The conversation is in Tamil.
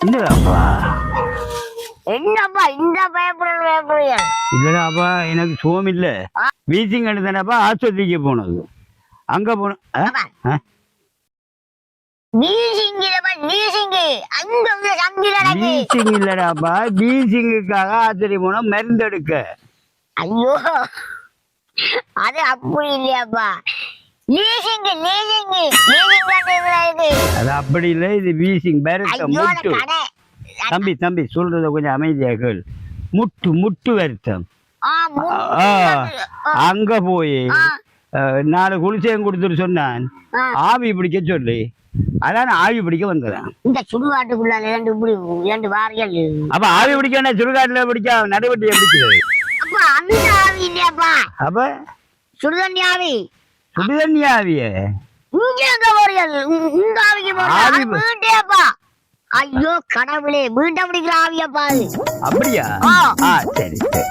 என்னடாப்பா என்னப்பா இந்த பயப்படுறீங்க? இல்லடாப்பா எனக்கு சுகம் இல்ல. வீசிங் எடுத்தானப்பா ஆஸ்பத்திரிக்கு போனது. அங்க போன வீசிங் இல்லடாப்பா, வீசிங்குக்காக ஆஸ்பத்திரி போன மருந்து எடுக்க. ஐயோ அது அப்படி இல்லையாப்பா, அது அப்படி இல்லை, இது வீசிங் வருத்தம் முட்டு. தம்பி தம்பி சொல்றத கொஞ்சம் அமைதியா கேள். முட்டு முட்டு வருத்தம். அங்க போய் 4 குளிசையும் கொடுத்துட்டு சொன்னான் ஆவி பிடிக்க சொல்லி, அதான் ஆவி பிடிக்க வந்ததான். இந்த சுடுகாட்டுக்குள்ள 2 வாரியல். அப்ப ஆவி பிடிக்க சுடுகாட்டுல பிடிக்க நடுவட்டி பிடிக்கிறது. அப்ப அந்த ஆவி இல்லையாப்பா, அப்ப சுடுதண்ணி ஆவி. சுடுதண்ணி ஆவிய ஐயோ கடவுளே, மீண்டும் பிடிக்கிற ஆவியப்பா. அப்படியா? சரி சரி.